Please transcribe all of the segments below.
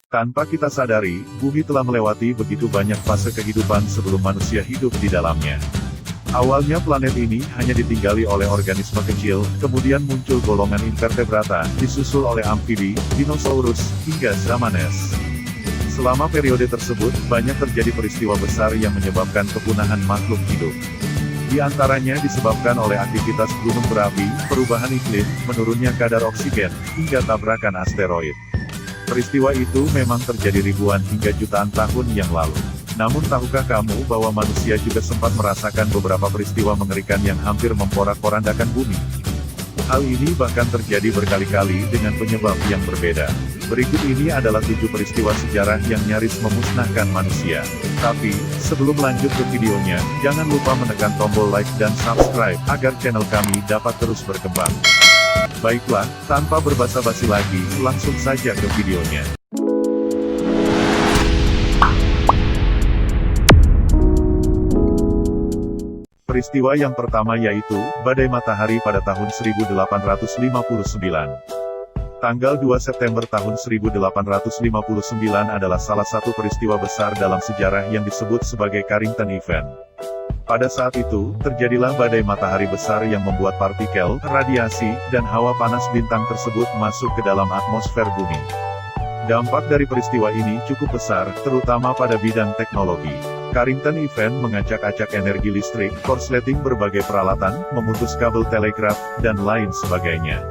Tanpa kita sadari, bumi telah melewati begitu banyak fase kehidupan sebelum manusia hidup di dalamnya. Awalnya planet ini hanya ditinggali oleh organisme kecil, kemudian muncul golongan invertebrata, disusul oleh amfibi, dinosaurus, hingga zaman es. Selama periode tersebut, banyak terjadi peristiwa besar yang menyebabkan kepunahan makhluk hidup. Di antaranya disebabkan oleh aktivitas gunung berapi, perubahan iklim, menurunnya kadar oksigen, hingga tabrakan asteroid. Peristiwa itu memang terjadi ribuan hingga jutaan tahun yang lalu. Namun tahukah kamu bahwa manusia juga sempat merasakan beberapa peristiwa mengerikan yang hampir memporak-porandakan bumi? Hal ini bahkan terjadi berkali-kali dengan penyebab yang berbeda. Berikut ini adalah 7 peristiwa sejarah yang nyaris memusnahkan manusia. Tapi, sebelum lanjut ke videonya, jangan lupa menekan tombol like dan subscribe, agar channel kami dapat terus berkembang. Baiklah, tanpa berbasa-basi lagi, langsung saja ke videonya. Peristiwa yang pertama yaitu, badai matahari pada tahun 1859. Tanggal 2 September tahun 1859 adalah salah satu peristiwa besar dalam sejarah yang disebut sebagai Carrington Event. Pada saat itu, terjadilah badai matahari besar yang membuat partikel, radiasi, dan hawa panas bintang tersebut masuk ke dalam atmosfer bumi. Dampak dari peristiwa ini cukup besar, terutama pada bidang teknologi. Carrington Event mengacak-acak energi listrik, korsleting berbagai peralatan, memutus kabel telegraf, dan lain sebagainya.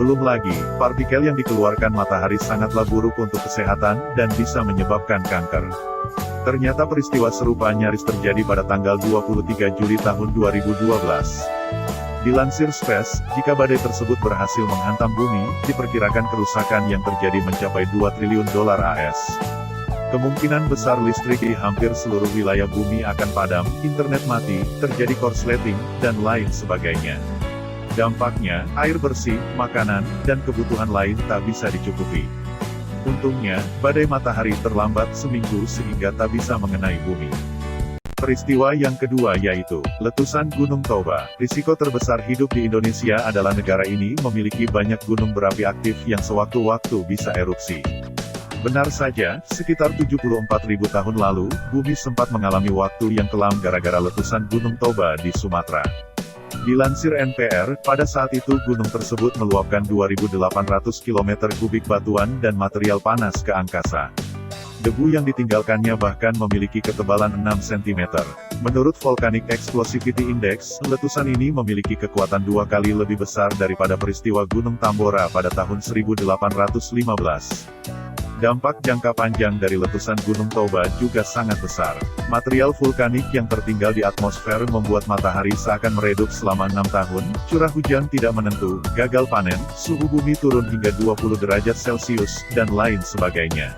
Belum lagi, partikel yang dikeluarkan matahari sangatlah buruk untuk kesehatan, dan bisa menyebabkan kanker. Ternyata peristiwa serupa nyaris terjadi pada tanggal 23 Juli tahun 2012. Dilansir Space, jika badai tersebut berhasil menghantam bumi, diperkirakan kerusakan yang terjadi mencapai 2 triliun dolar AS. Kemungkinan besar listrik di hampir seluruh wilayah bumi akan padam, internet mati, terjadi korsleting, dan lain sebagainya. Dampaknya, air bersih, makanan, dan kebutuhan lain tak bisa dicukupi. Untungnya, badai matahari terlambat seminggu sehingga tak bisa mengenai bumi. Peristiwa yang kedua yaitu, letusan Gunung Toba. Risiko terbesar hidup di Indonesia adalah negara ini memiliki banyak gunung berapi aktif yang sewaktu-waktu bisa erupsi. Benar saja, sekitar 74.000 tahun lalu, bumi sempat mengalami waktu yang kelam gara-gara letusan Gunung Toba di Sumatera. Dilansir NPR, pada saat itu gunung tersebut meluapkan 2.800 km kubik batuan dan material panas ke angkasa. Debu yang ditinggalkannya bahkan memiliki ketebalan 6 cm. Menurut Volcanic Explosivity Index, letusan ini memiliki kekuatan 2 kali lebih besar daripada peristiwa Gunung Tambora pada tahun 1815. Dampak jangka panjang dari letusan Gunung Toba juga sangat besar. Material vulkanik yang tertinggal di atmosfer membuat matahari seakan meredup selama 6 tahun, curah hujan tidak menentu, gagal panen, suhu bumi turun hingga 20 derajat Celcius, dan lain sebagainya.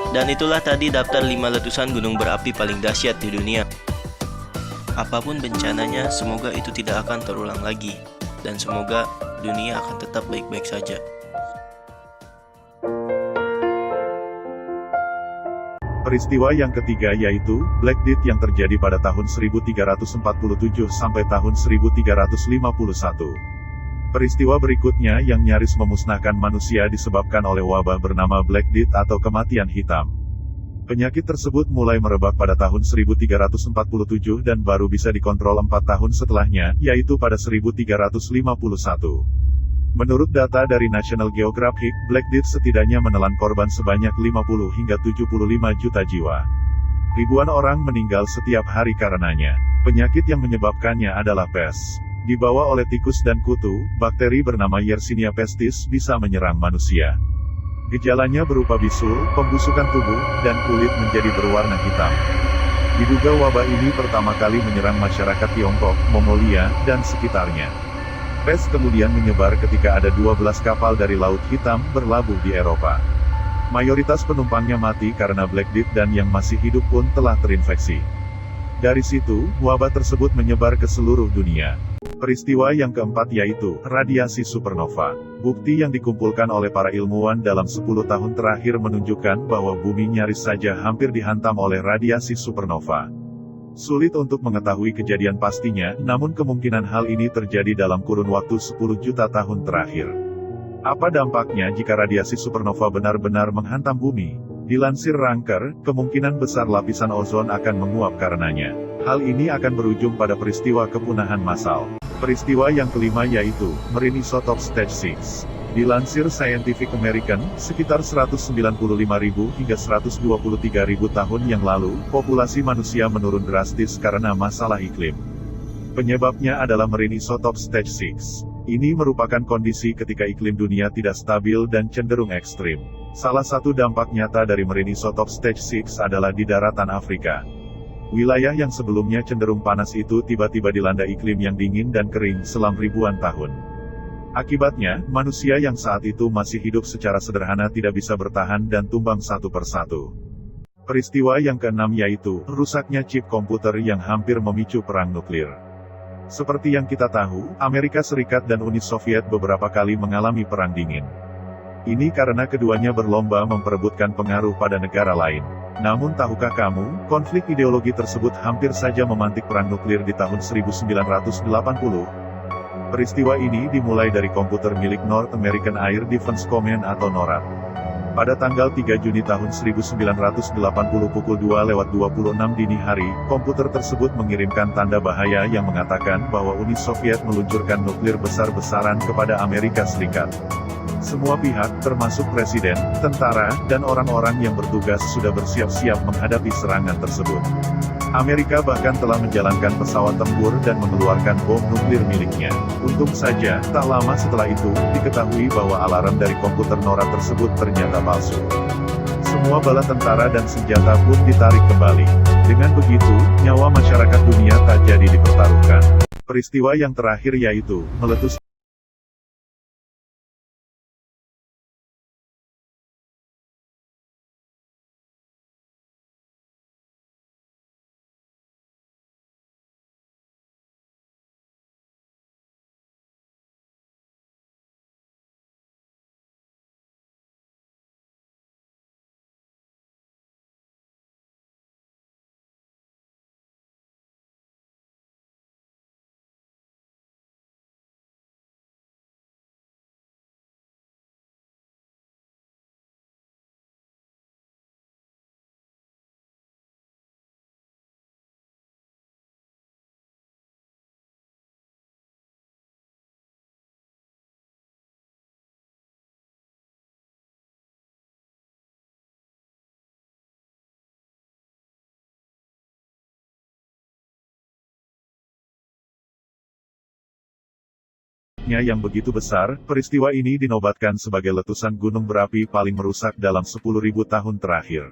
Dan itulah tadi daftar 5 letusan gunung berapi paling dahsyat di dunia. Apapun bencananya, semoga itu tidak akan terulang lagi. Dan semoga dunia akan tetap baik-baik saja. Peristiwa yang ketiga yaitu Black Death yang terjadi pada tahun 1347 sampai tahun 1351. Peristiwa berikutnya yang nyaris memusnahkan manusia disebabkan oleh wabah bernama Black Death atau kematian hitam. Penyakit tersebut mulai merebak pada tahun 1347 dan baru bisa dikontrol 4 tahun setelahnya, yaitu pada 1351. Menurut data dari National Geographic, Black Death setidaknya menelan korban sebanyak 50 hingga 75 juta jiwa. Ribuan orang meninggal setiap hari karenanya. Penyakit yang menyebabkannya adalah pes. Dibawa oleh tikus dan kutu, bakteri bernama Yersinia pestis bisa menyerang manusia. Gejalanya berupa bisul, pembusukan tubuh, dan kulit menjadi berwarna hitam. Diduga wabah ini pertama kali menyerang masyarakat Tiongkok, Mongolia, dan sekitarnya. Pes kemudian menyebar ketika ada 12 kapal dari Laut Hitam berlabuh di Eropa. Mayoritas penumpangnya mati karena Black Death dan yang masih hidup pun telah terinfeksi. Dari situ, wabah tersebut menyebar ke seluruh dunia. Peristiwa yang keempat yaitu radiasi supernova. Bukti yang dikumpulkan oleh para ilmuwan dalam 10 tahun terakhir menunjukkan bahwa bumi nyaris saja hampir dihantam oleh radiasi supernova. Sulit untuk mengetahui kejadian pastinya, namun kemungkinan hal ini terjadi dalam kurun waktu 10 juta tahun terakhir. Apa dampaknya jika radiasi supernova benar-benar menghantam bumi? Dilansir Ranker, kemungkinan besar lapisan ozon akan menguap karenanya. Hal ini akan berujung pada peristiwa kepunahan massal. Peristiwa yang kelima yaitu Marine Isotopes Stage 6. Dilansir Scientific American, sekitar 195.000 hingga 123.000 tahun yang lalu, populasi manusia menurun drastis karena masalah iklim. Penyebabnya adalah Marine Isotopes Stage 6. Ini merupakan kondisi ketika iklim dunia tidak stabil dan cenderung ekstrim. Salah satu dampak nyata dari Marine Isotopes Stage 6 adalah di daratan Afrika. Wilayah yang sebelumnya cenderung panas itu tiba-tiba dilanda iklim yang dingin dan kering selama ribuan tahun. Akibatnya, manusia yang saat itu masih hidup secara sederhana tidak bisa bertahan dan tumbang satu persatu. Peristiwa yang keenam yaitu rusaknya chip komputer yang hampir memicu perang nuklir. Seperti yang kita tahu, Amerika Serikat dan Uni Soviet beberapa kali mengalami perang dingin. Ini karena keduanya berlomba memperebutkan pengaruh pada negara lain. Namun tahukah kamu, konflik ideologi tersebut hampir saja memantik perang nuklir di tahun 1980? Peristiwa ini dimulai dari komputer milik North American Air Defense Command atau NORAD. Pada tanggal 3 Juni tahun 1980 pukul 2:26 dini hari, komputer tersebut mengirimkan tanda bahaya yang mengatakan bahwa Uni Soviet meluncurkan nuklir besar-besaran kepada Amerika Serikat. Semua pihak, termasuk presiden, tentara, dan orang-orang yang bertugas sudah bersiap-siap menghadapi serangan tersebut. Amerika bahkan telah menjalankan pesawat tempur dan mengeluarkan bom nuklir miliknya. Untung saja, tak lama setelah itu, diketahui bahwa alarm dari komputer NORAD tersebut ternyata palsu. Semua bala tentara dan senjata pun ditarik kembali. Dengan begitu, nyawa masyarakat dunia tak jadi dipertaruhkan. Peristiwa yang terakhir yaitu meletus yang begitu besar, peristiwa ini dinobatkan sebagai letusan gunung berapi paling merusak dalam 10.000 tahun terakhir.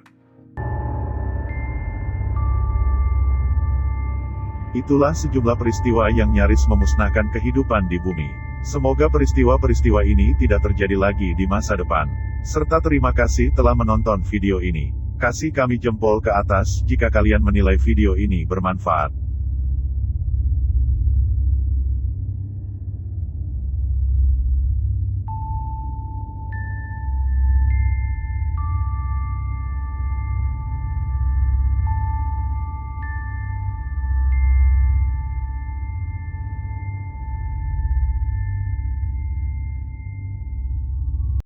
Itulah sejumlah peristiwa yang nyaris memusnahkan kehidupan di bumi. Semoga peristiwa-peristiwa ini tidak terjadi lagi di masa depan. Serta terima kasih telah menonton video ini. Kasih kami jempol ke atas jika kalian menilai video ini bermanfaat.